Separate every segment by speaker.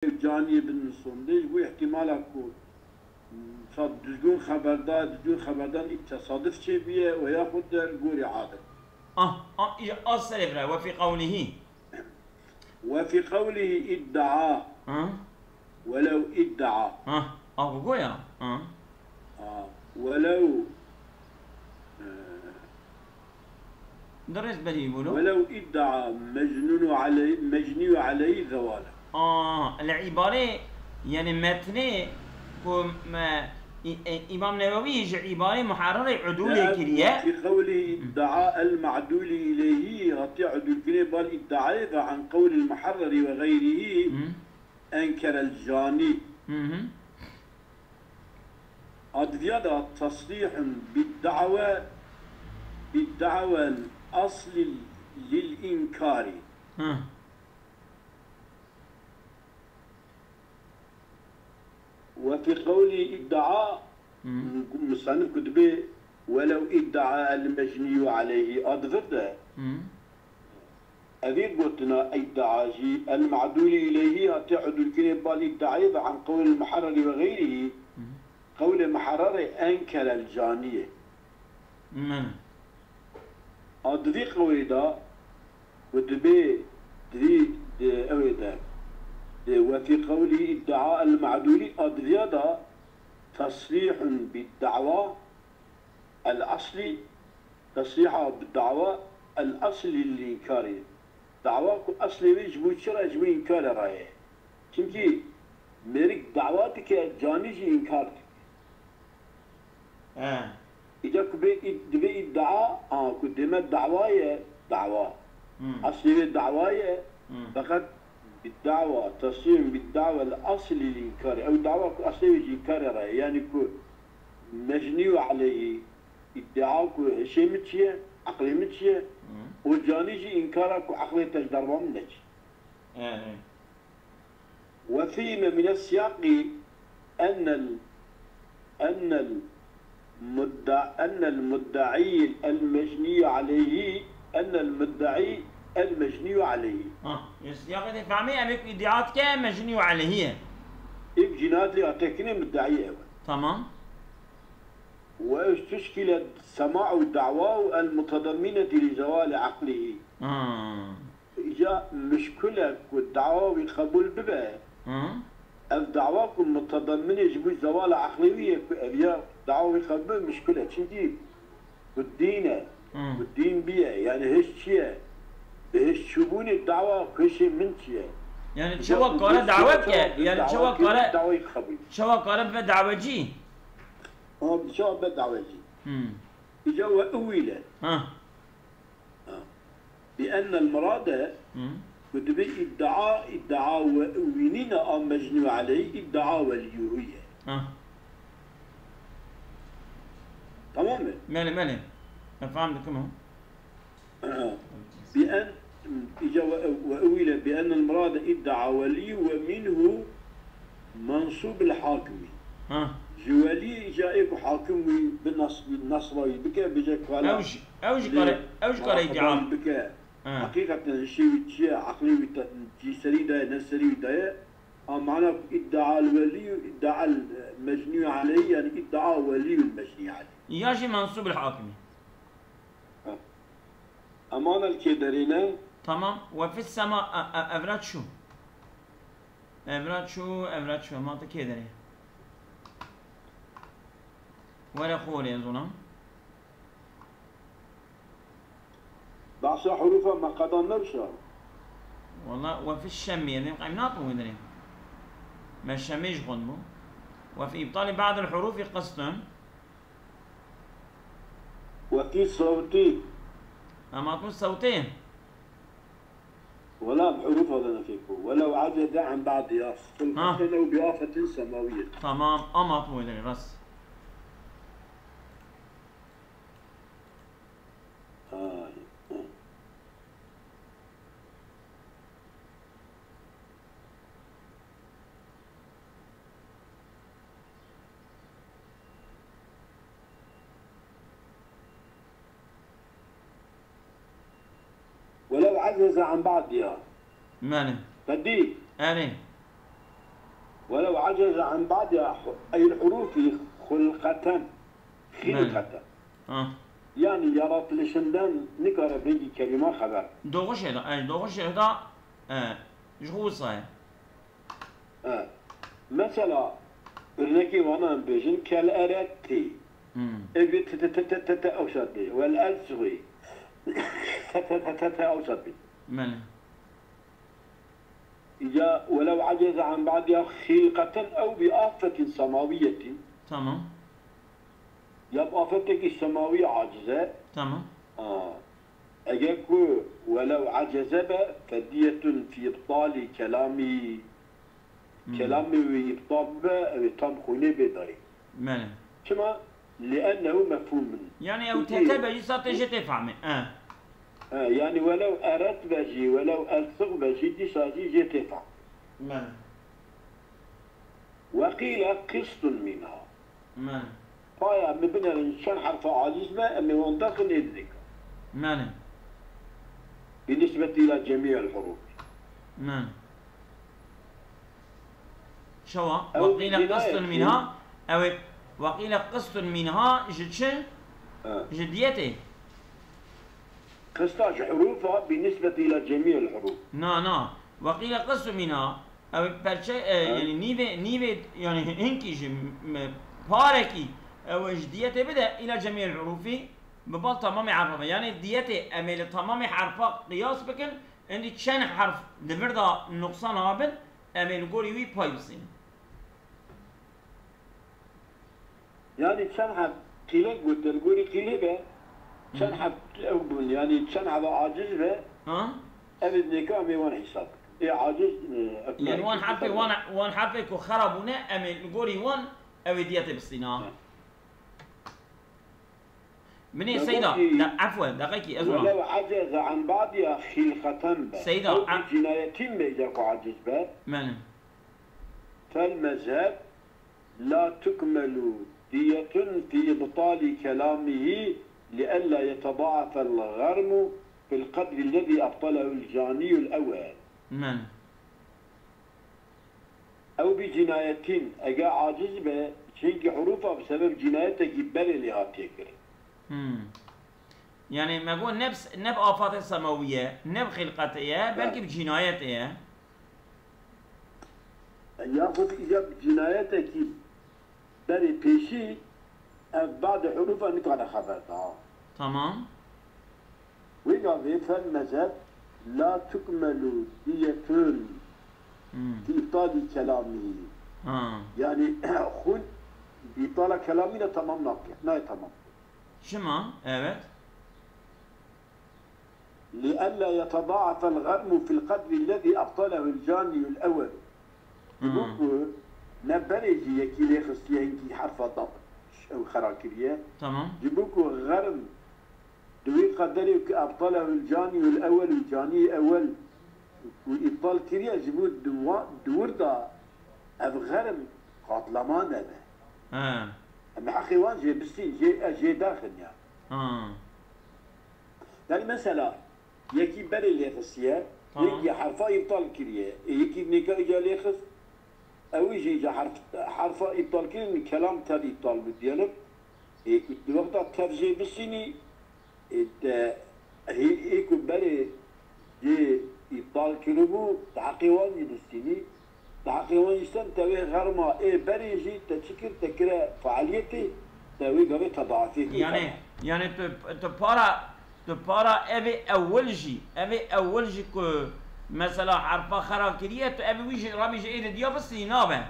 Speaker 1: جاني بالنصون ليش بو احتمال اكو صاد دجون خبردار تصادف شي بيه وياخذ القوري عادل.
Speaker 2: أصل إبراهيم وفي قوله
Speaker 1: وفي قوله ادعى ولو ادعى
Speaker 2: قويا
Speaker 1: ولو
Speaker 2: درس بدي يقولوا
Speaker 1: ولو ادعى مجني عليه ذوالا.
Speaker 2: العبارة يعني متنه إمام نووي يجي عبارة محررة عدول كريه.
Speaker 1: في قوله ادعاء المعدول إليه غطي عدول كريه بل ادعى عن قول المحرر وغيره أنكر الجاني. أضياد تصريح بالدعوى الأصل للإنكار. وفي قوله ادعاء مصنف كتبه ولو ادعى المجني عليه أضفده أذيد قلتنا ادعى المعدول إليه تعد الكلمة بالادعاء عن قول المحرر وغيره قول المحرر أنكر الجانية. أضفي قولي دا كتبه دريد أويدا وفي قوله ادعاء المعدول أضفيدا تصريح بالدعوى الأصلي تصريح بالدعوى الأصلي للإنكار. دعوى أصلي يجبو شرع يجبو إنكار رأيه چونكي مريك دعواتك جانيجي إنكار إذا كبه ادعاء كدما دعوى أصلي الدعوى فقط بالدعوة تصريح بالدعوة الأصلي للإنكار أو دعوة أصلي للإنكار رأيه يعني كو مجني عليه ادعاء كو شيء متشيه عقلي متشيه وجانيجي إنكارك وعقلي تجدربه منك. وفيما من السياق أن المدعي المجني عليه المجني عليه.
Speaker 2: السياق ده فهمي أمك ادعاءات كه مجني عليه.
Speaker 1: جنات لي أتكني مدعي
Speaker 2: تمام.
Speaker 1: وتشكل سماع الدعوى المتضمنة لزوال عقله. إجا مشكلة والدعوى يقبل بها. الدعوى المتضمنة يجب زوال عقلية أبيا دعوى يقبل مشكلة شديد. والدين بيها يعني هش شيء هش شبون الدعوى كشي من شيء.
Speaker 2: يعني شو قال دعوة يعني شو قال بدعوة جي.
Speaker 1: شو بدعوة جي. إجا وأويله. بأن المراد كتبه ادعاء وإننا مجني عليه ادعاء وليوية. تمام.
Speaker 2: مالي فهمتكم هو.
Speaker 1: بأن إجا وأويل بأن المراد ادعى ولي ومنه منصوب الحاكم. جوالي جائب حاكم بالنصري بك بجك ولا
Speaker 2: أوش قال ادعاء
Speaker 1: بك حقيقة الشيء عقلي جسري ده نسري ده معنى ادعى الولي ادعى المجني عليه يعني ادعى ولي المجني عليه
Speaker 2: ياجي منصوب الحاكم.
Speaker 1: أمانة الكدرينة
Speaker 2: تمام. وفي السماء أفراد شو ما تكدري ولا خولي يظن
Speaker 1: بعض حروفها ما قدرنا بشار
Speaker 2: والله. وفي الشمية ذي قيمناطه ويدري ما الشميش غنمو. وفي إبطال بعض الحروف قصد
Speaker 1: وفي صوتي
Speaker 2: أما تكون صوتين
Speaker 1: ولا بحروف هذا فيكم ولو عجز عن بعض ياف لو بآفة سماوية.
Speaker 2: تمام. أما تقول لي بس
Speaker 1: ولو عجز عن بعض ياف
Speaker 2: مالي
Speaker 1: بدي
Speaker 2: أني
Speaker 1: عجز عن بعض أي الحروف خلقة خلقة يعني يرات لشندان نقرأ بيجي كلمة خبر
Speaker 2: دوغش هذا دوغش هذا جوصة
Speaker 1: مثلا برنكي وانا بيجن كالأراتي ابي تتتتت أوسطي والألسغي تتتتت أوسطي
Speaker 2: من
Speaker 1: إذا ولو عجز عن بعضها خلقة أو بآفة سماوية
Speaker 2: تمام
Speaker 1: يبقى آفتك السماوية عاجزة
Speaker 2: تمام
Speaker 1: أجاكو ولو عجز فدية في إبطال كلامي وإبطال خوني بداري
Speaker 2: من
Speaker 1: شما لأنه مفهوم
Speaker 2: يعني أو تتبع يسات جت فهمه
Speaker 1: يعني ولو أردت بجي ولو ألصق بجي دي ساجي جت فهم
Speaker 2: من
Speaker 1: وقيل قسط منها
Speaker 2: من
Speaker 1: فايا مبنى الإنسان حرف عاجز ما أمي وندخل الذكر
Speaker 2: من
Speaker 1: بالنسبة إلى جميع الحروف
Speaker 2: من شو وقيل قسط منها أو وقيل قسط منها جدشن جديته
Speaker 1: قسطاش حروفها بالنسبة إلى جميع الحروف
Speaker 2: نا وقيل قسط منها أو برشة يعني نيفي يعني هنكيش باركي أو جديته بدأ إلى جميع الحروف ببال تمام حرفها يعني ديته أميل تمام حرفها قياس بكن عندي تشن حرف دبردا نقصان هابل أميل قولي وي بايبسين
Speaker 1: يعني تشنحب قيلة قلت القولي قيلة به تشنحب أوبن يعني تشنحب عاجز به أبد نيكا أمي وان حساب إيه عاجز
Speaker 2: يعني وان حرفي كو خربونا أمي القولي وان أو ديته بالصيناء مني سيدة لا عفوا دقيقي أزمة
Speaker 1: ولو عجز عن بعضها خلقة به
Speaker 2: سيدة
Speaker 1: أو بجناية ما إذا عاجز به
Speaker 2: من
Speaker 1: فالمذهب لا تكمل دية في إبطال كلامه لئلا يتضاعف الغرم في القدر الذي أبطله الجاني الأول
Speaker 2: من
Speaker 1: أو بجناية أجا عاجز به شيء حروفها بسبب جنايته جبر اللي هاتيكر
Speaker 2: يعني ما أقول نب آفات السماوية نب خلقتها بلكي بجنايتها
Speaker 1: ياخذ إذا بجنايته بري بيشي بعد حروفها نقرأ خبرتها
Speaker 2: تمام
Speaker 1: وقال فالمذهب لا تكمل دية في إبطال كلامه يعني خذ بإبطال كلامنا تمام ناقح لا تمام
Speaker 2: شما evet
Speaker 1: لئلا يتضاعف الغرم في القدر الذي أبطله الجاني الأول يقول نبريجي يكي ليخص ينكي حرف ضب أو خراكرية
Speaker 2: تمام
Speaker 1: جبوكو غرم دوي قدري أبطله الجاني الأول الجاني الأول وإبطال كريا جبوت دور دا أب غرم قاتلمان أبا أما حقيوان جي بسي جي داخل يعني يعني مثلا يكي بري ليخصية يكي حرفا إبطال كريا يكي نيكا إجا ليخص أو يجي حرفا إبطال كريا من كلام تالي إبطال بديالك وقت ترجي بسيني هيكو بري جي إبطال كريبو تحقيوان يدستيني تحقيوان يستن تاوي غرما بري يجي تشكر تكرا فعاليتي تاوي قبي تضاعفي
Speaker 2: يعني تبارا أبي أول جي كو مثلا حرفا خراكرية أبي ويجي رامي جي إيد ديا بس ينابه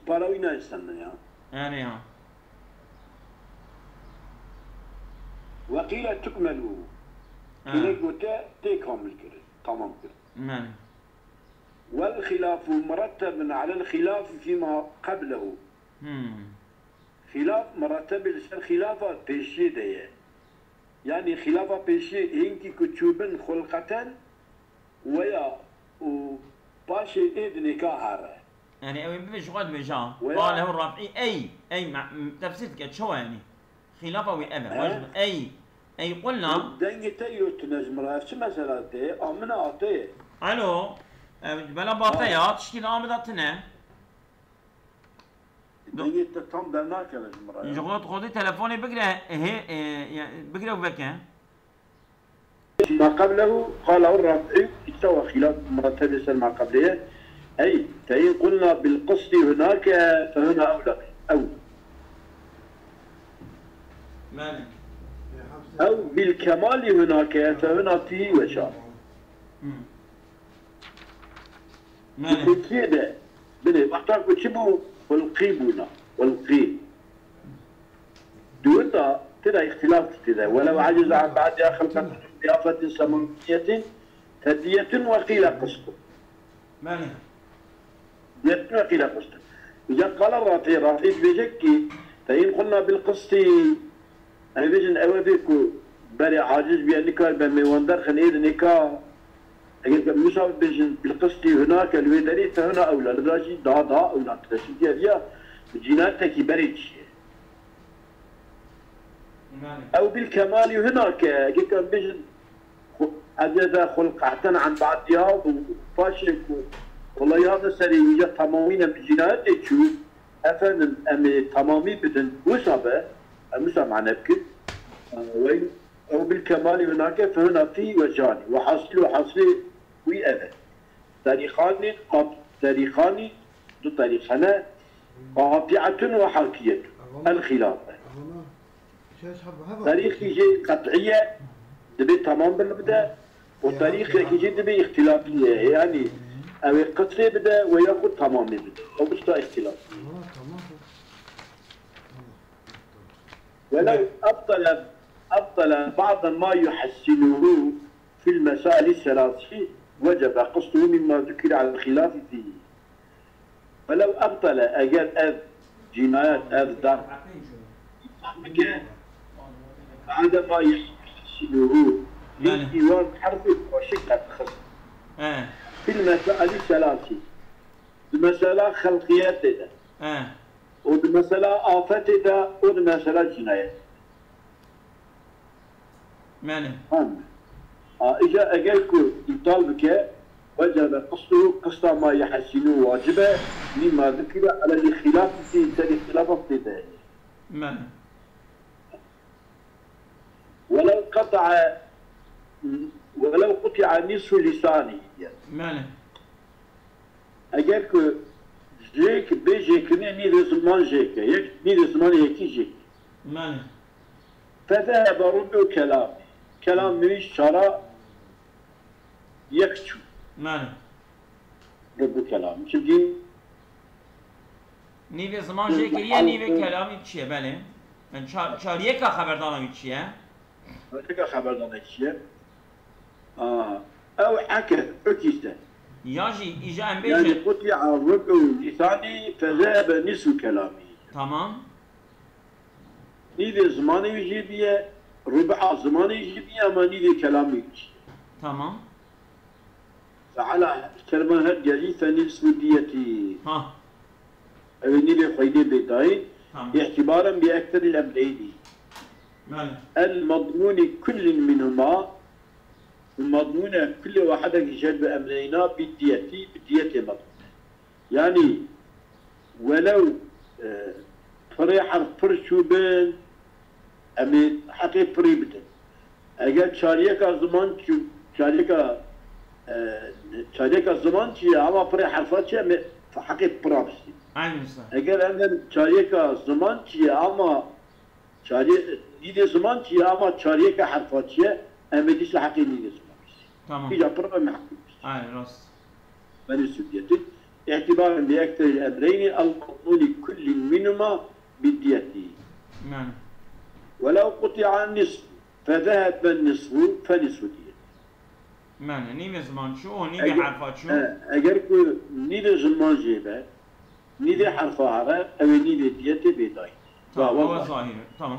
Speaker 1: باراوي نايستن
Speaker 2: يعني ها
Speaker 1: وقيل تكمل كيلك وتا تكمل كده تمام كده والخلاف مرتب على الخلاف فيما قبله خلاف مرتب الخلافة بيشي ده يعني خلافة بيشي هنكي كتشوبن خلقة ويا وباشي إيد نكاهر
Speaker 2: يعني أو مش غاد بجا قاله الرافعي أي تفسير كده شو يعني خلافة وأبا أي أي قلنا
Speaker 1: دنگ تيو تنجمرا شو مثلا تي امنا اتي
Speaker 2: ألو بلا باطية تشتي نامداتنا
Speaker 1: دنگ تام برناك نجمرا
Speaker 2: جغلط خودي تلفوني بقرا هي بقرا وبكا
Speaker 1: ما قبله قال الرافعي استوى خلاف مرتب ما قبله أي فإن قلنا بالقصد هناك فهنا أولى أو
Speaker 2: مالك
Speaker 1: أو بالكمال هناك فهنا فيه وشار
Speaker 2: مالك
Speaker 1: كده بني بختار كتبه والقيبنا والقيب دوتا ترى اختلاف كذا ولو عجز عن بعدها خلقا ضيافة سمنية تدية وقيل قسط
Speaker 2: مالك
Speaker 1: دية وقيل قسط إذا قال الرافي بيجكي فإن قلنا بالقسط أنا بيجن أوابيكو بري عاجز بأنك بميواندر خنيد نكا أجل مصاب بيجن بالقسط هناك الويدري فهنا أولى لذلك دا أولى تشجيع يا جيناتك بريتش أو بالكمال هناك كان بيجن هذا خلق عن بعضها وفاشك والله هذا سري وجه تمامين بجنات تشوف أفهم أم تمامي بدن وصابه مصاب مع نبكي وين أو بالكمال هناك فهنا في وجاني وحصل ويأذى تاريخان دو تاريخنا قاطعة وحاكية الخلافة تاريخ يجي قطعية دبي تمام بالبدا وتاريخ يجي دبي اختلافية يعني أو قطعي بدا وياخذ تمام بدا أو بس اختلاف ولو أبطل بعض ما يحسنه في المسائل الثلاثة وجب قصده مما ذكر على الخلاف فيه ولو أبطل أجل جنايات ضرب بعد ما يحسنه للديوان حرفي وشكل خصم في المسائل الثلاثة المسألة خلقيات ده والمسألة آفات ده والمسألة جنايات
Speaker 2: ماله
Speaker 1: إجا أجلكم يطالبك وجب قصده قصد ما يحسنه واجبه مما ذكر على الخلاف في الاختلاف ابتدائي
Speaker 2: ماله
Speaker 1: ولو قطع نصف لسانه
Speaker 2: ماله
Speaker 1: أجلك جيك بيجيك ني زمان جيك يك ني زمان هيك جيك
Speaker 2: ماله
Speaker 1: فذهب ربع كلام مش شرع يكتشف
Speaker 2: ماله
Speaker 1: ربع كلام شدين
Speaker 2: نيفي زمان جي كريه نيفي كلامي تشيه بله من شاريكا خبردارمي تشيه
Speaker 1: هيك خبردارمي تشيه أو حكى أكيسته
Speaker 2: ياجي إجا أم
Speaker 1: يعني
Speaker 2: بيجي
Speaker 1: قطع الربع لساني فذهب نصف كلامي
Speaker 2: تمام
Speaker 1: نيفي زمان يجي بيه ربع زمان يجي بيه أما نيفي كلامي يجي
Speaker 2: تمام
Speaker 1: فعلى كلمة هالجالي فنصف ديتي
Speaker 2: ها
Speaker 1: نيفي خيدي بداين
Speaker 2: تمام
Speaker 1: اعتبارا بأكثر الأمرين
Speaker 2: ماله
Speaker 1: المضمون كل منهما المضمون كل واحد يجلب أمرينا بالدية مضمونة يعني ولو فريحة فرشوبين أمي حقي فريبتن أجل شاريكا زمان شاريكا زمان شي أما فريحة فرشة أمي حقي فرابسي
Speaker 2: عين مستر
Speaker 1: أجل أنا شاريكا زمان شي أما ديدي زمان شي أما شاريكا حرفاتشية أمي ديش حقي ديدي زمان
Speaker 2: تمام
Speaker 1: في جبر ما حقي
Speaker 2: عين راس
Speaker 1: من السدية اعتبارا بأكثر الأمرين المضمون كل منهما بالدية
Speaker 2: ماله
Speaker 1: ولو قطع النصف فذهب النصف فنصف دية
Speaker 2: ماله نيفي زمان شو نيفي حرفات شو
Speaker 1: أجركو نيدي زمان جيبه نيدي حرف عرب أو نيدي دية بداية
Speaker 2: هو ظاهر تمام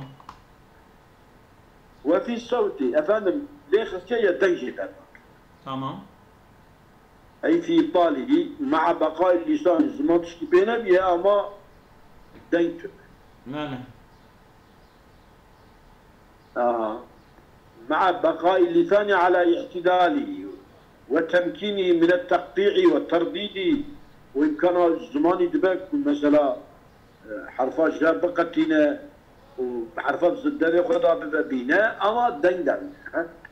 Speaker 1: وفي الصوت أفهم ليش شيء يدنجي
Speaker 2: تمام
Speaker 1: أي في طاله مع بقاء اللسان الزمان تشتبينا بها أما دنك
Speaker 2: ماله
Speaker 1: مع بقاء اللسان على اعتداله وتمكينه من التقطيع والترديد، وإن كان الزمان دبك مثلا حرفات جاب بقتنا وحرفات زدنا خدا ببينا أما دندن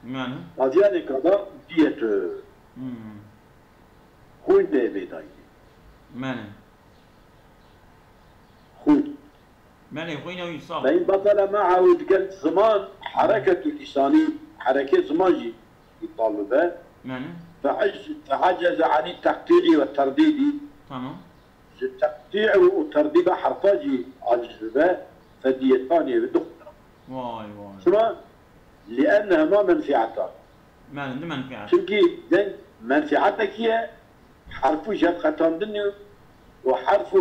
Speaker 2: معنى
Speaker 1: هذه كذا ديت خوي بداية
Speaker 2: معنى
Speaker 1: خوي
Speaker 2: معنى خوينا ويصاب
Speaker 1: فإن بطل معه قلت زمان حركة اللساني حركة زمان يطالبه
Speaker 2: معنى
Speaker 1: فعجز عن التقطيع والترديد.
Speaker 2: تمام.
Speaker 1: التقطيع والترديد حرفاجي عجز به فدية ثانية بالدكتور.
Speaker 2: واي
Speaker 1: ثم لأنها ما منفعتها.
Speaker 2: ما عنده منفعة.
Speaker 1: شنكي دين منفعتك هي حرف جاب ختام دنيا وحرف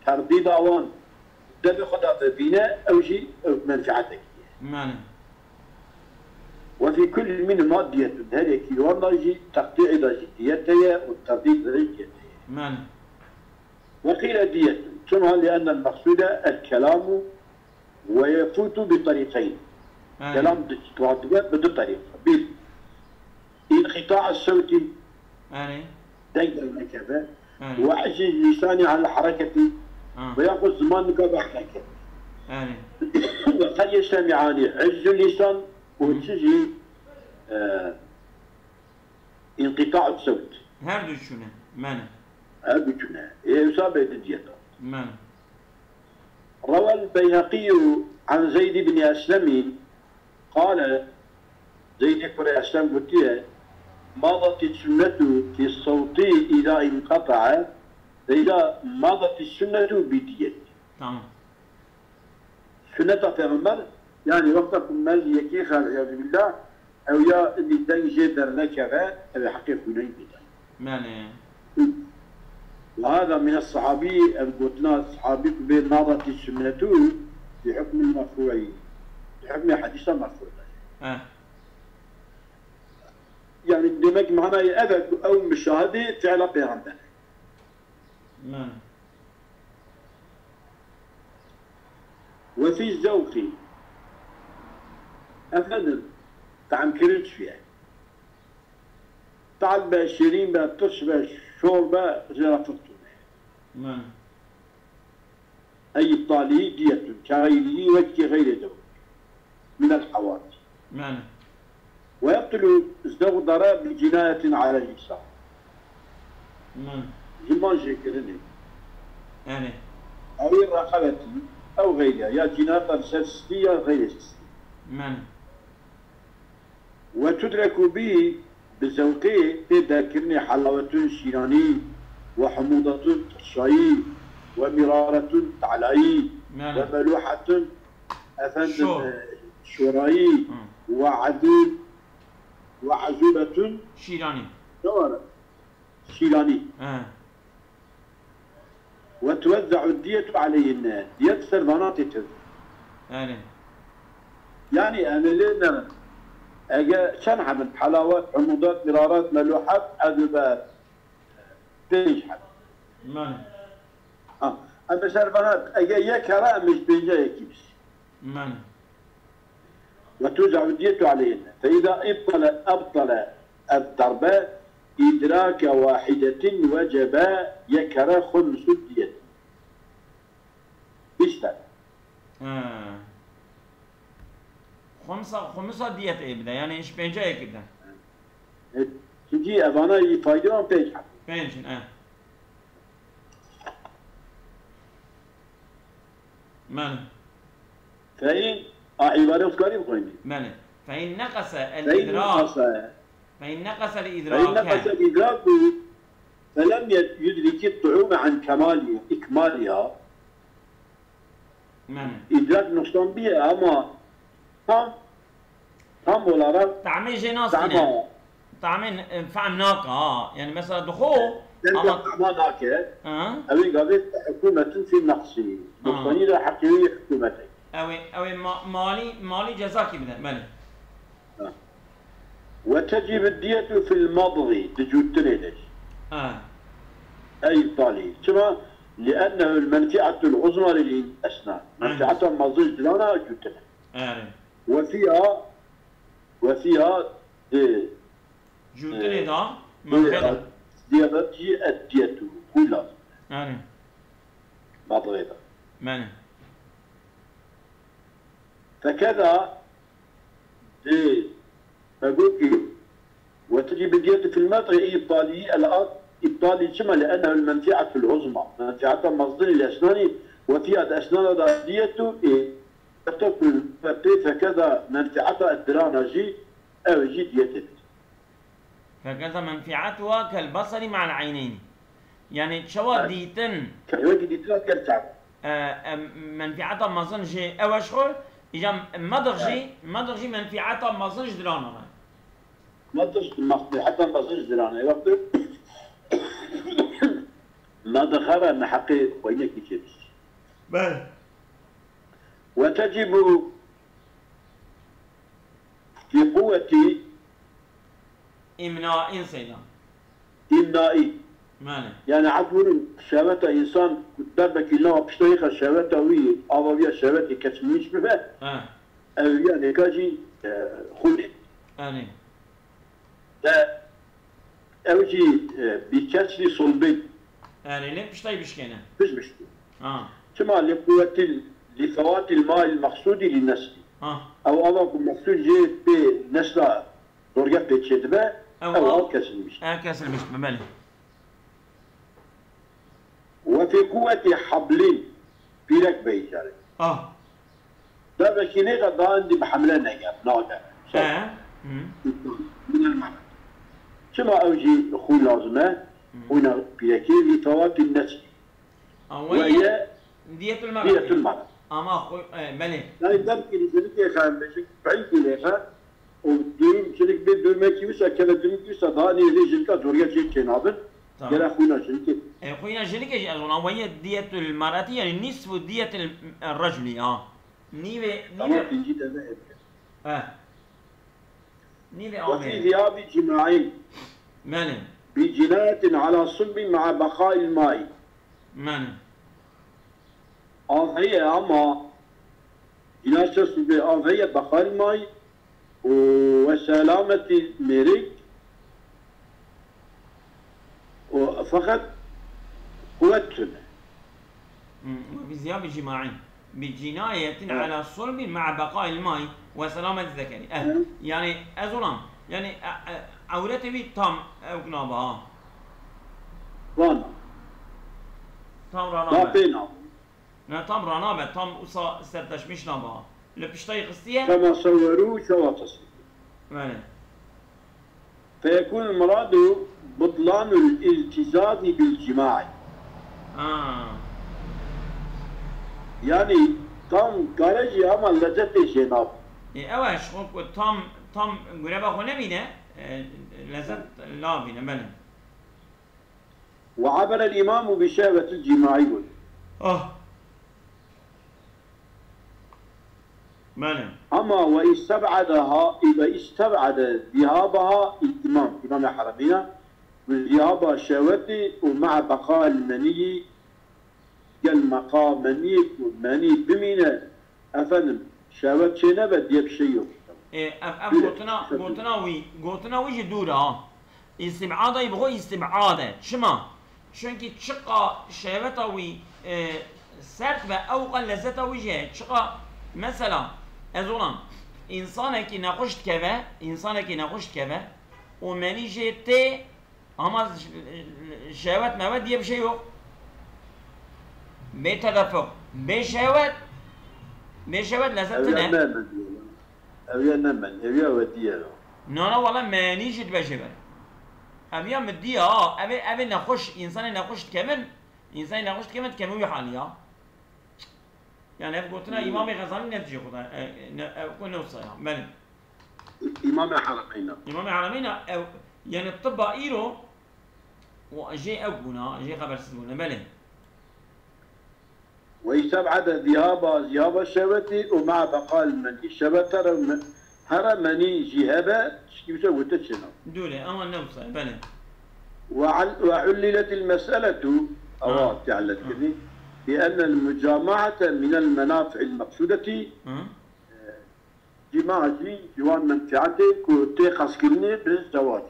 Speaker 1: ترديد أوان ده خدا بناء أو شيء منفعتك هي.
Speaker 2: معنى.
Speaker 1: وفي كل من مادية هذه والله يجي تقطيع ديتها والترديد ديتها.
Speaker 2: معنى.
Speaker 1: وقيل دية ثم لأن المقصود الكلام ويفوت بطريقين. كلام بدو طريقة انقطاع الصوت داير النكبة وعجز لساني على الحركة ويأخذ زمان نكبة حركة وقد يجتمعان عجز اللسان وتجي انقطاع الصوت.
Speaker 2: هذا شنو؟ معنى.
Speaker 1: هذا شنو؟ يصاب الدية.
Speaker 2: معنى.
Speaker 1: روى البيهقي عن زيد بن أسلم قال زيد بن أسلم قلت مضت السنة في الصوت إذا انقطع إذا مضت السنة بدية.
Speaker 2: تمام.
Speaker 1: سنة پیغمبر يعني وقت مال يكيخ والعياذ بالله أو يا اللي دنجي درنكه هذا حقيقة هنا
Speaker 2: معنى.
Speaker 1: وهذا من الصحابي قلنا الصحابي بين مضت السنة في حكم المرفوع في حكم حديث مرفوع. يعني دمج معنا أبد أو مشاهدة فعل بيغمبر.
Speaker 2: نعم.
Speaker 1: وفي الذوق أفضل طعم كرنش فيها. طعم بشيرين بتشبه شوربة زرافة.
Speaker 2: نعم.
Speaker 1: أي طالي دية كغيره وجه غير ذوق من الحوادث.
Speaker 2: نعم.
Speaker 1: ويبطل ازدغ ضراب بجناية على اللسان. زمان شكرني.
Speaker 2: يعني.
Speaker 1: أو الرقبة أو غيرها يا جناية سلسلية غير سلسلية. وتدرك به بذوقه تذكرني حلاوة شيراني وحموضة شاي ومرارة تعلعي وملوحة أفند شوراي وعزوبة
Speaker 2: شيراني
Speaker 1: شيراني وتوزع الدية عليهن دية سربانات توزع يعني أملنا أجا شنحة من حلاوات حموضات مرارات ملوحات عزوبات تنجحت أما سربانات أجا يكرا مش بيجا يكيبس وتوزع الدية عليهن فإذا أبطل الضرب إدراك واحدة وجب يكرا خمس الدية بيشتغل
Speaker 2: خمسة دية إبدا يعني إيش بينجا كده
Speaker 1: تجي أبانا يفايدون بينجا
Speaker 2: بينجن ماله
Speaker 1: فإن عبارة كاري بقولني
Speaker 2: ماله فإن نقص الإدراك فإن نقص الإدراك
Speaker 1: فلم يدرك الطعوم عن كمالها إكمالها إدراك نقصان بها أما طعم ولا
Speaker 2: طعمي جناس طعمين فهم ناقة يعني مثلا دخول
Speaker 1: أما طعمها ناقة أوي قابل حكومة في النقص نقصاني لا حقيقية حكومتي
Speaker 2: أوي مالي جزاكي بده مالي
Speaker 1: وتجب الدية في المضغ تجود تريدش أي طالي كما لأنه المنفعة العظمى للأسنان منفعة المضغ لنا جود وفيها
Speaker 2: جوتني دا منفعة
Speaker 1: زيادتي الدية كلها
Speaker 2: يعني
Speaker 1: مضغوطة
Speaker 2: معنى
Speaker 1: فكذا أقول وتجب الدية في المضغ إبطالي الآن إبطالي شما لأنه المنفعة العظمى منفعة مصدر الأسنان وفيها الأسنان الدية تقول فكذا منفعة الدرانجي أو جي ديته
Speaker 2: فكذا منفعتها كالبصر مع العينين يعني شوا ديتن
Speaker 1: كيوجي ديتن كالتعب
Speaker 2: منفعتها مازنجي أو أشغل إجا مدرجي منفعتها مازنج درانا
Speaker 1: منفعة مازنج درانا وقت ما دخل محقق وينك يجلس
Speaker 2: بله
Speaker 1: وتجب في قوة
Speaker 2: إمناء سيدا
Speaker 1: إمنائي
Speaker 2: ماله
Speaker 1: يعني عدول شهوة إنسان دربك الله بشتريخ شهوة وي أضوية شهوة كتميش بفه أو يعني كاجي خلق
Speaker 2: أني
Speaker 1: أوجي بكسر صلبي
Speaker 2: أني ليه بشتري بشكينا
Speaker 1: بشتري كما لقوة لفوات الماء المقصود للنسل أو أضاك المقصود جي بنسل درجة بتشدبه أو كسر مش
Speaker 2: كسر مش بمالي
Speaker 1: وفي قوة حبل في ركبه يعني ده بكيني غدا عندي بحملنا يا ناقة من المعنى كما أوجي أخوي لازمه هنا بيكي لفوات النسل وهي
Speaker 2: دية المرأة أما أخوي بلي
Speaker 1: لا يمكن يجريك يا خان بشك بعيد لها ودين شريك بيت دول كيوسا كذا دين كيوسا ضاني ليش الكا دوريا شيء كنابن جرا خونا شريك
Speaker 2: خونا شريك أظن وهي دية المرأة يعني نصف دية الرجل نيفي
Speaker 1: تيجي تذهب
Speaker 2: نيفي
Speaker 1: وفي ذهاب جماعي
Speaker 2: ماله
Speaker 1: بجناية على صلب مع بقاء الماء
Speaker 2: ماله
Speaker 1: هي أما جناية صلب هي بقاء الماء وسلامة المريك فقط قوتنا
Speaker 2: وبذهاب جماعي بجناية على الصلب مع بقاء الماء وسلامة الذكر يعني أظلم يعني عورتي بي تام أقنابها
Speaker 1: رانا
Speaker 2: تام رانا
Speaker 1: بينا
Speaker 2: لا تام رانا تام أصا سرتشمش نابها لبشتاي قصية
Speaker 1: كما صوروا سوا تصوير فيكون المراد بطلان الالتزام بالجماع يعني تام كارجي أما لذت جناب
Speaker 2: أواش خو تام قريبا خو نبينا لذت لا بينا بله
Speaker 1: وعبر الإمام بشهوة الجماع يقول
Speaker 2: بله
Speaker 1: أما واستبعدها إذا استبعد ذهابها إمام الحرمين وذهاب الشهوة ومع بقاء المني كالمقام مني بمينة أفنم شهوة شنبة ديب شيء
Speaker 2: قوتنا ويجي دورة استبعاده يبغى استبعاده شما شنكي تشقى شهوته وي سرت بأوقع لذته ويجي تشقى مثلا أظن إنسانك نقشت كذا ومني جيتي أما شهوات ما بدي بشيء بتدفق بشهوات لذتنا
Speaker 1: أبيا نمن أبيا وديا
Speaker 2: لا والله ما نيجي بشبه أبيا مديا أبي نخش إنسان نخشت كمان كم يحاليا يعني قلتنا إمام غزالي نتجي خدا كنا نوصيها بله
Speaker 1: إمام الحرمين
Speaker 2: يعني الطب إيرو وجي أبونا جي خبر سيدنا بله
Speaker 1: ويستبعد ذهاب الشهوة ومع بقاء المني الشهوة هرى مني جهابة يسوي تشنا
Speaker 2: دولة أما نوصي بله
Speaker 1: وعللت المسألة تعلت كذي بأن المجامعة من المنافع المقصودة جماعي جوان منفعته كوتي خاسكلني بالزواج.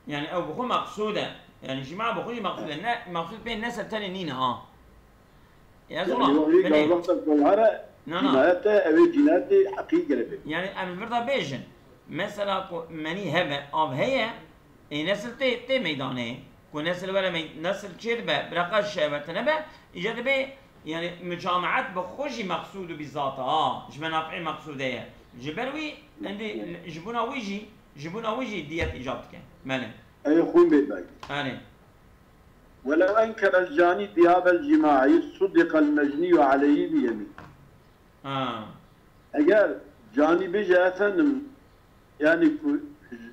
Speaker 2: يعني او بخو مقصوده يعني جماعه بخو مقصوده مقصود بين الناس التانية نينا يا زولا
Speaker 1: يعني وقت الظهر جنايته أو جنايته حقيقة به.
Speaker 2: يعني أنا برضه بيجن مثلا مني هبه أو هي نسل تي ميدانه كنسل ولا نسل شربه برقش وتنبه إيجاد به يعني مجامعات بخوشي مقصود بذاتها مش منافع مقصودية جبروي عندي جبونا ويجي ديت إيجابتك ماله
Speaker 1: أي خون بيتك
Speaker 2: أنا
Speaker 1: ولو أنكر الجاني ذهاب الجماعي صدق المجني عليه بيمين اگر جاني بيجي أثنم يعني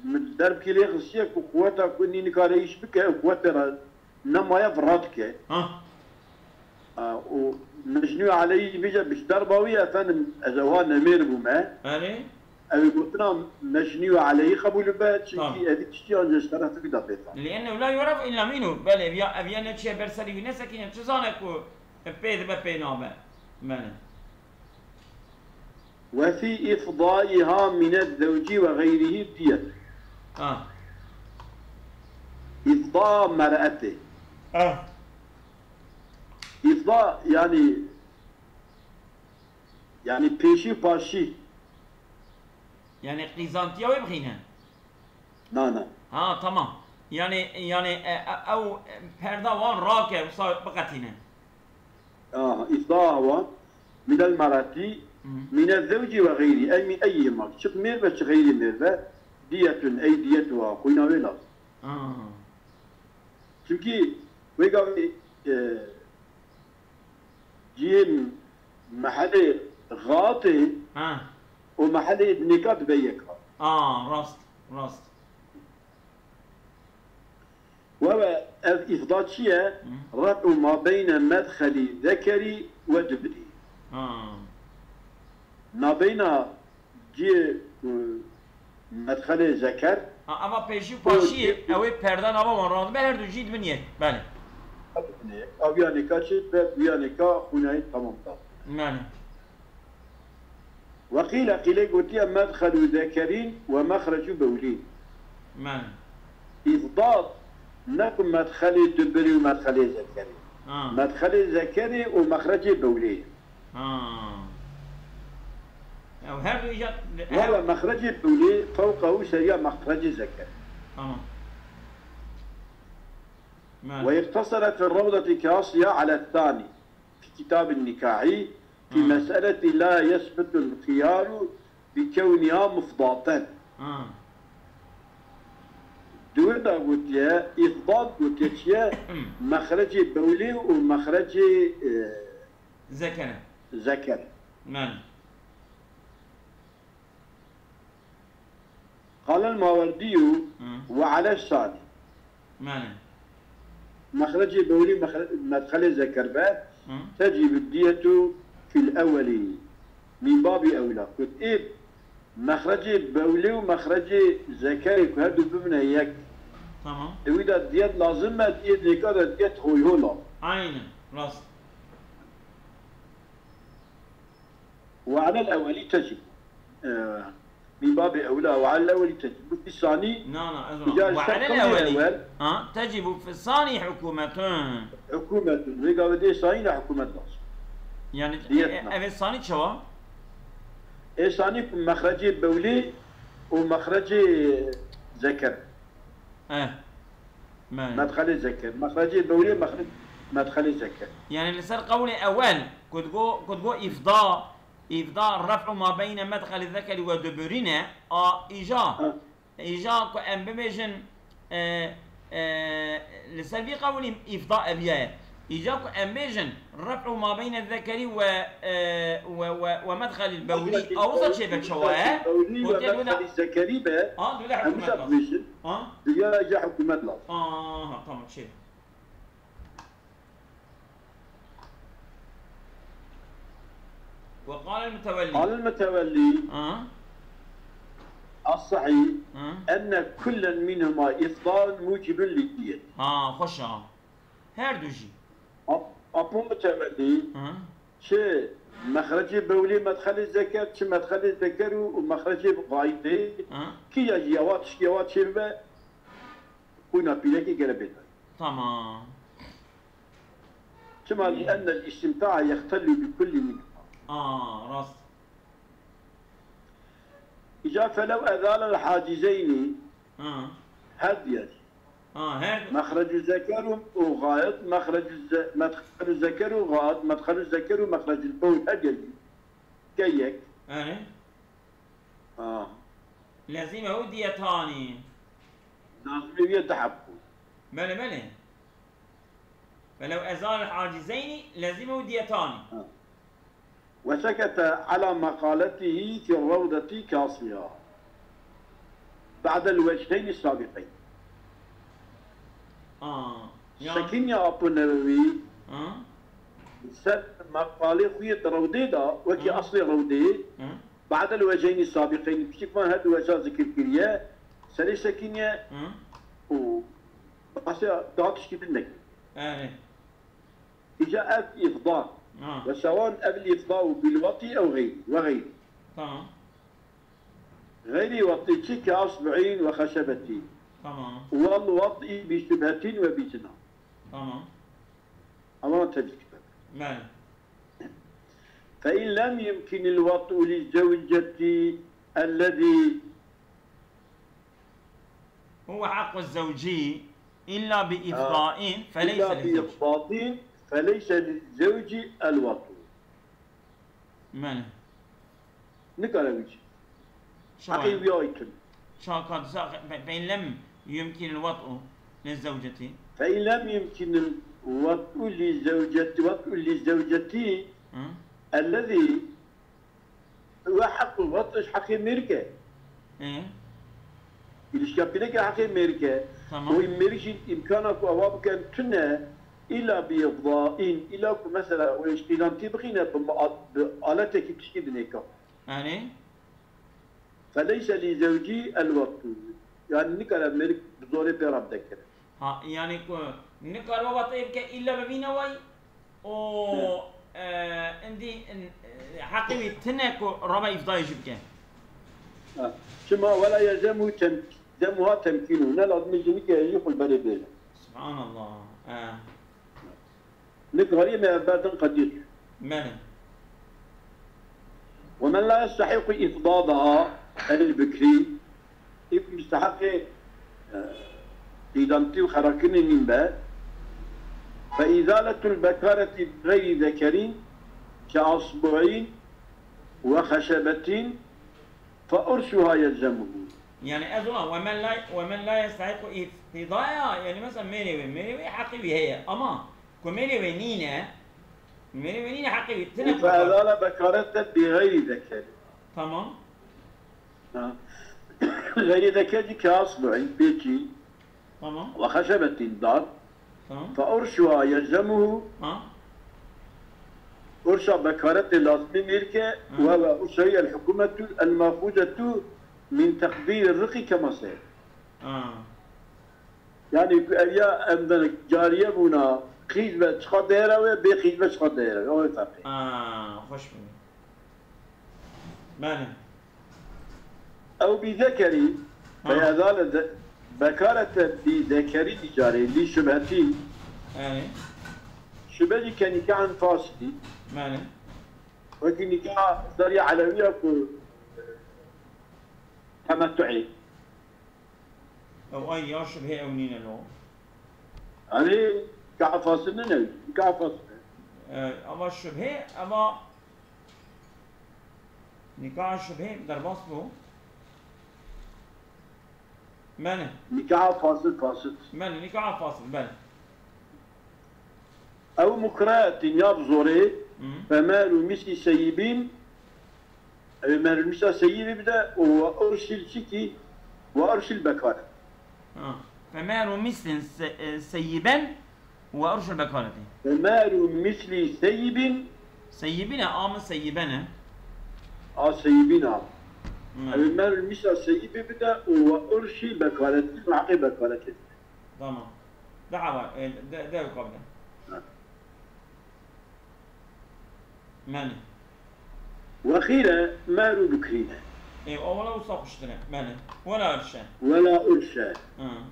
Speaker 1: من درب كلي خصية قوتها كوني نكاريش بك قوتها نما يفرطك ومجني عليه بيجي بش دربوي أثنم أزوان نمير بما أبي قلتنا مجني عليه قبول بات شيء أبي تشتي أن يشترى تقدر بيتها
Speaker 2: لأنه لا يعرف إلا منه بل أبي نتشي برسلي ونسك إن تزانك بيد بينامه ماله
Speaker 1: وفي إفضائها من الزوج وغيره دية. إفضاء مرأته. إفضاء يعني بيشي باشي.
Speaker 2: يعني قيزانتيا ويبغينا.
Speaker 1: نعم.
Speaker 2: تمام. يعني أو فردا وان راكع بقتنا.
Speaker 1: إفضاء هو من المرأة من الزوج وغيره أي من أي ما شق ميربة غير ميربة دية أي ديتها خوينا ويلا شوكي ويقال جيم محل غاطي ومحل نكات بيكها
Speaker 2: راست
Speaker 1: وهو الإفضاء شيء ربط ما بين مدخل ذكري ودبري ما بين جي مدخل ذكر
Speaker 2: اما پیشی پاشی اوی پردان اما من راند به هر دو جید من یک بله
Speaker 1: او یا نکاح شد و نکاح خونهی تمام تا
Speaker 2: بله
Speaker 1: وقيل قلت مدخل ذكرين ومخرج بولين
Speaker 2: بله
Speaker 1: إفضاء نكون مدخل دبري ومدخل ذكري مدخل ذكري ومخرج بولين
Speaker 2: أو هذا إيجاد
Speaker 1: وهو مخرج البولي فوقه سريع مخرج الذكر. واقتصرت الروضة كاصية على الثاني في كتاب النكاح في مسألة لا يثبت الخيار بكونها مفضاة. دولا قلت يا إفضاء قلت يا مخرج البولي ومخرج ذكر.
Speaker 2: نعم.
Speaker 1: قال الماوردي وعلى الثاني مخرج بولي مدخل ذكر بعد تجب الدية في الأول من باب أولى قلت مخرج بولي ومخرج ذكر هذا بمن هيك
Speaker 2: تمام
Speaker 1: إذا الدية لازم الدية نكاد الدية خويهولا
Speaker 2: عينا راست
Speaker 1: وعلى الأول تجب من باب أولى وعلى الأول تجب في الثاني
Speaker 2: وعلى الأول تجب في الثاني حكومة
Speaker 1: ويقال دي ثاني حكومة لازم
Speaker 2: يعني الثاني شو؟
Speaker 1: الثاني مخرج بولي ومخرج ذكر مدخل ذكر مخرج بولي مدخل ذكر
Speaker 2: يعني اللي صار قولي أول كتقول إفضاء الرفع ما بين مدخل الذكر ودبرنا إيجا كأن بمجن لسبي قولي إفضاء أبياء إيجا كأن بمجن رفع ما بين الذكر ومدخل البولي أوصل شيء بتشواه
Speaker 1: ومدخل الذكري بقى
Speaker 2: دولا حكومة
Speaker 1: دولا جا حكومة لا
Speaker 2: طبعا شيء وقال المتولي
Speaker 1: قال المتولي الصحيح أن كل منهما إفضاء موجب للدية
Speaker 2: خشا هردوجي
Speaker 1: أبو متولي شيء مخرج بولي مدخل الذكر شو مدخل الذكر ومخرج غايته كي يجيوات شبه كنا بيلكي قربت
Speaker 2: تمام
Speaker 1: ثم لأن الاستمتاع يختل بكل منهما
Speaker 2: راست
Speaker 1: إجا فلو أذال الحاجزين هديت
Speaker 2: هاد
Speaker 1: مخرج الذكر وغائط مدخل الذكر وغائط مدخل الذكر ومخرج البول هديت كيك
Speaker 2: لازم ديتاني
Speaker 1: لازم يتحقق
Speaker 2: بلى فلو أزال الحاجزين لازم ديتاني
Speaker 1: وسكت على مقالته في الروضة كاصيا بعد الوجهين السابقين سكين يا أبو النووي سد مقالة خوية روضة وكي أصل روضة بعد الوجهين السابقين بشكل ما هذا وجه ذكر كريا سلي سكين يا بس دعتش كده النك إجاء إفضاء وسواء قبل إفضاء بالوطي أو غيره غير وطي كأصبعين وخشبتين والوطي بشبهة وبجنة أما تجد فإن لم يمكن الوطء للزوجة الذي
Speaker 2: هو حق الزوجي إلا بإفضاء
Speaker 1: فليس للزوج الوطء نقرأ وجه حقي ويايتن
Speaker 2: شاكد فإن لم يمكن الوطء للزوجة
Speaker 1: فإن لم يمكن الوطء للزوجة الذي هو حق الوطء حق ميركا إلشكابينك حق ميركا ويمرش إمكانك وأواب كان تنا إلا بإفضاء إلا مثلا ويشتغلان تبغينا بآلتك بشكدنيكا فليس لزوجي الوقت يعني نكرا ملك بزوري بيراب ذكر
Speaker 2: يعني نكرا وطيبك إلا ببينا واي او عندي حقيقي تنك ربا إفضاء يجبك
Speaker 1: ثم ولا يلزمها تمكينه لازم يجيك يقول بالي
Speaker 2: سبحان الله
Speaker 1: نقرأ ما بعد قدير ومن لا يستحق إفضاضها البكري يستحق قيدانتي وخراكن من بعد فإزالة البكارة بغير ذكر كأصبعين وخشبة فأرشها يلزمه
Speaker 2: يعني أزوا ومن لا يستحق إفضاضها يعني مثلا ميري حقيقي هي أما كميري ونينا حقيقي تنك
Speaker 1: فأزال بكارة بغير ذكر
Speaker 2: تمام
Speaker 1: غير ذكر كأصبعين بيتي وخشبة دار فأرشها يلزمه أرشى بكارة لازم ميركة وهو أرشى الحكومة المأخوذة من تقدير الرقي كما سير يعني يا أمدنك جارية بنا خدمة خديرة وبخدمة خديرة هو الفرق
Speaker 2: خوش مني
Speaker 1: أو بذكري فيزال بكارة بذكري جاري لشبهتي شبهتي كنكاح فاسدي وكنكاح ذريعة علوية تمتعي
Speaker 2: أو أي شبه أو نينا لو
Speaker 1: يعني كاح فاسد نوي كاح فاسد
Speaker 2: أما الشبه أما نكاح الشبه درباس بو
Speaker 1: نكاح فاسد
Speaker 2: نكاح فاسد بل
Speaker 1: أو مكرات ياب زوري فمال مثل سيبين مال مثل سيب بدأ وأرسل شكي وأرسل بكارة
Speaker 2: فمال مثل سيبا وأرسل بكارة
Speaker 1: فمال مثل
Speaker 2: سيبنا سيبنا
Speaker 1: سيبين المال مثل سيب بدأ وأرسل بكارة معقي بكارة
Speaker 2: تمام دعوة ده قبله
Speaker 1: وقيل مهر بكرينة
Speaker 2: إيه أولا وصاقشتنا ماله ولا أرشا
Speaker 1: ولا أرشا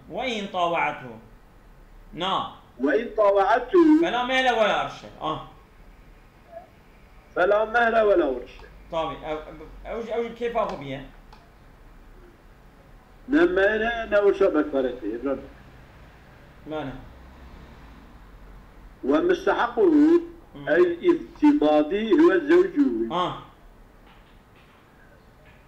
Speaker 2: وإن طاوعته نا
Speaker 1: وإن طاوعته
Speaker 2: فلا مال ولا أرشا
Speaker 1: فلا مهر ولا أرشا.
Speaker 2: طيب أو كيف أخو بيها؟
Speaker 1: لما أنا وشبك فرتي الرب
Speaker 2: ماله
Speaker 1: ومستحقه أي افتضاضي هو الزوج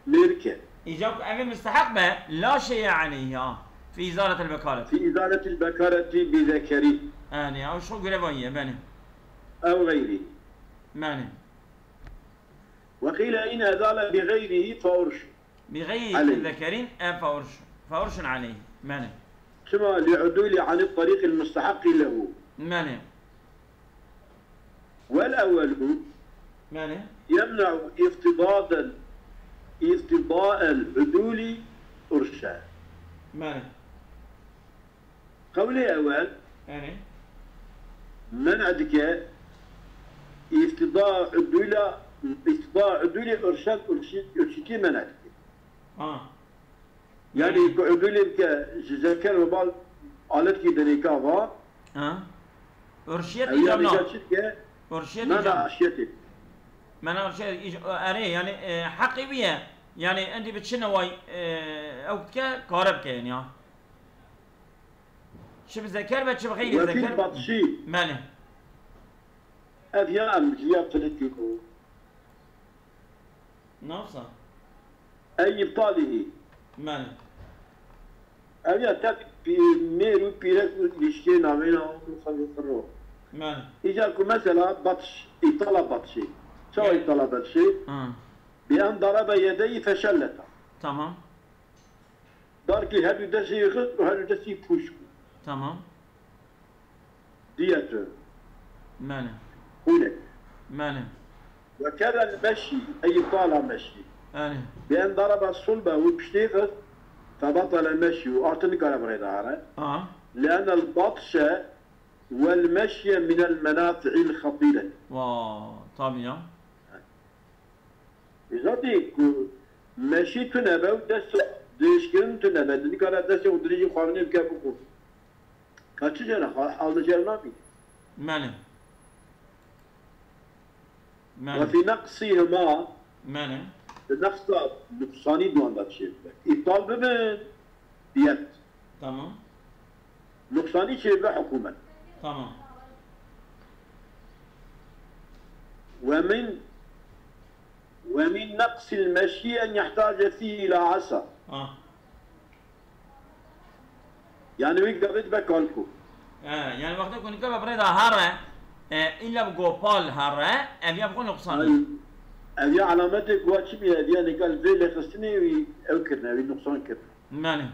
Speaker 1: ميركا
Speaker 2: إجابة أمي مستحق به لا شيء عليه في إزالة البكارة
Speaker 1: في إزالة البكارة بذكري
Speaker 2: أو شو قريبا بني
Speaker 1: أو غيره
Speaker 2: ماني
Speaker 1: وقيل إن أزال بغيره فأرش
Speaker 2: بغير الذكرين فأرش عليه ماني
Speaker 1: كما لعدول عن الطريق المستحق له
Speaker 2: ماني
Speaker 1: والأول
Speaker 2: ماني
Speaker 1: يمنع افتضاء العدول أرشا
Speaker 2: ماني
Speaker 1: قولي أول
Speaker 2: ماني
Speaker 1: منعك افتضاء عدول إرشاد أرشيكي منعك يعني كعدول كذكر وبعض آلتك دنيكا
Speaker 2: أرشيت إجابنا
Speaker 1: أرشيت منع أشيتك
Speaker 2: منع أرشيت أري يعني حقي بيها يعني أنت بتشنواي أو كارب يعني شو بذكر بتشوف غير
Speaker 1: وفي
Speaker 2: ذكر
Speaker 1: البطشي
Speaker 2: ماني
Speaker 1: أذيان مجلية بتلتكو
Speaker 2: نفسه
Speaker 1: أي إبطاله
Speaker 2: ماني
Speaker 1: أبيا تك ميرو بيرك ليشكي نامينا وصلوا
Speaker 2: ماني
Speaker 1: إجاكم مثلا بطش إطالة بطشي شو إطالة بطشي؟ بأن ضرب يديه فشلتا
Speaker 2: تمام
Speaker 1: داركي هلو دسي يخط وهلو دسي بوشكو
Speaker 2: تمام
Speaker 1: ديته
Speaker 2: ماني
Speaker 1: هناك
Speaker 2: ماني
Speaker 1: وكذا المشي أي طالع مشي بأن ضرب الصلبة وبشتيفت فبطل المشي وأعطني قال بريدارة لأن البطش والمشي من المنافع الخطيرة
Speaker 2: طبيعي
Speaker 1: إذا ديك مشي تنبه ودس ديشكن تنبه دني قال دس ودريجي خارني بكابوكو كاتش جنا حال جرنا بي
Speaker 2: ماني
Speaker 1: وفي نقصهما
Speaker 2: ماني
Speaker 1: نقص نقصاني دوان داتشي إبطال بمن ديت
Speaker 2: تمام
Speaker 1: نقصاني شيء بحكومة
Speaker 2: تمام
Speaker 1: ومن نقص المشي أن يحتاج فيه إلى عصا يعني ويك دافيد بكالكو
Speaker 2: يعني وقت يكون كذا بريدة هارة إلا بقوبال هارة أبي أبغى نقصان
Speaker 1: أبي علامتك واتش بي أبي أنا قال فيل خستني وأوكرنا أبي نقصان كرنا
Speaker 2: ماني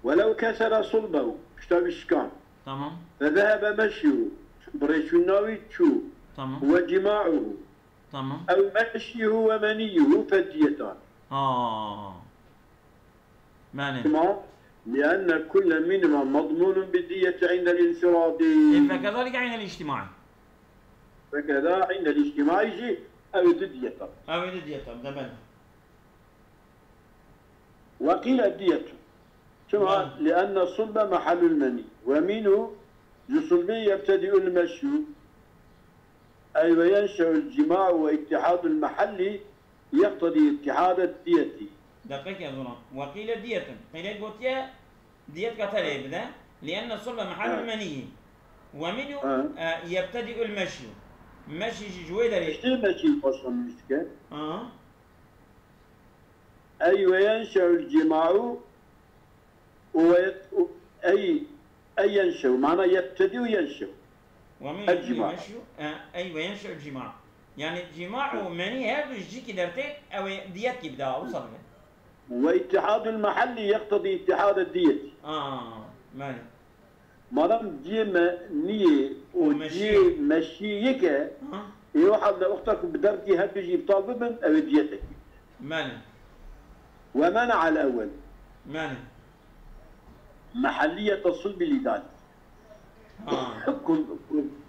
Speaker 1: ولو كسر صلبه اشتبه شكان
Speaker 2: تمام
Speaker 1: فذهب مشيه بريشناوي تشو
Speaker 2: تمام
Speaker 1: وجماعه
Speaker 2: تمام
Speaker 1: أو مشيه ومنيه فديتان
Speaker 2: ماني
Speaker 1: تمام لأن كل منهما مضمون بالدية عند الانفراد
Speaker 2: فكذلك عند الاجتماعي
Speaker 1: فكذا عند الاجتماع يجي أو الدية
Speaker 2: تمام
Speaker 1: وقيل الدية كما لأن الصلب محل المني ومنه لصلبه يبتدئ المشي أي وينشأ الجماع واتحاد المحل يقتضي اتحاد الدية
Speaker 2: دقيقة يا ظلام وقيل دية قيل قوتيا دية قتل بدا لأن الصلب محل المني ومنه يبتدئ المشي مشي جويدري
Speaker 1: اشتي مشي أصلا مشكلة أي وينشأ الجماع أي ينشأ معنى يبتدئ وينشأ
Speaker 2: ومن الجماع أي وينشأ الجماع يعني جماع ومني هذا يجيك درتين أو ديتك يبدأ أوصل
Speaker 1: واتحاد المحل يقتضي اتحاد الدية
Speaker 2: ماني
Speaker 1: ما دام دي نية ودي مشيك يوحد لأختك بدرتي هل تجي بطالب من أو ديتك
Speaker 2: ماني
Speaker 1: ومنع الأول
Speaker 2: ماني
Speaker 1: محلية الصلب لذلك كنت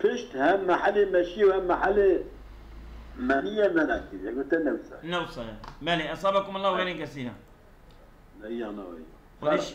Speaker 1: بشت هم محل مشي وهم محل ما هي مناكب يا قلت نوسة
Speaker 2: نوصل. بله أصابكم الله خيرا كثيرا.
Speaker 1: لا يا نوي.
Speaker 2: وليش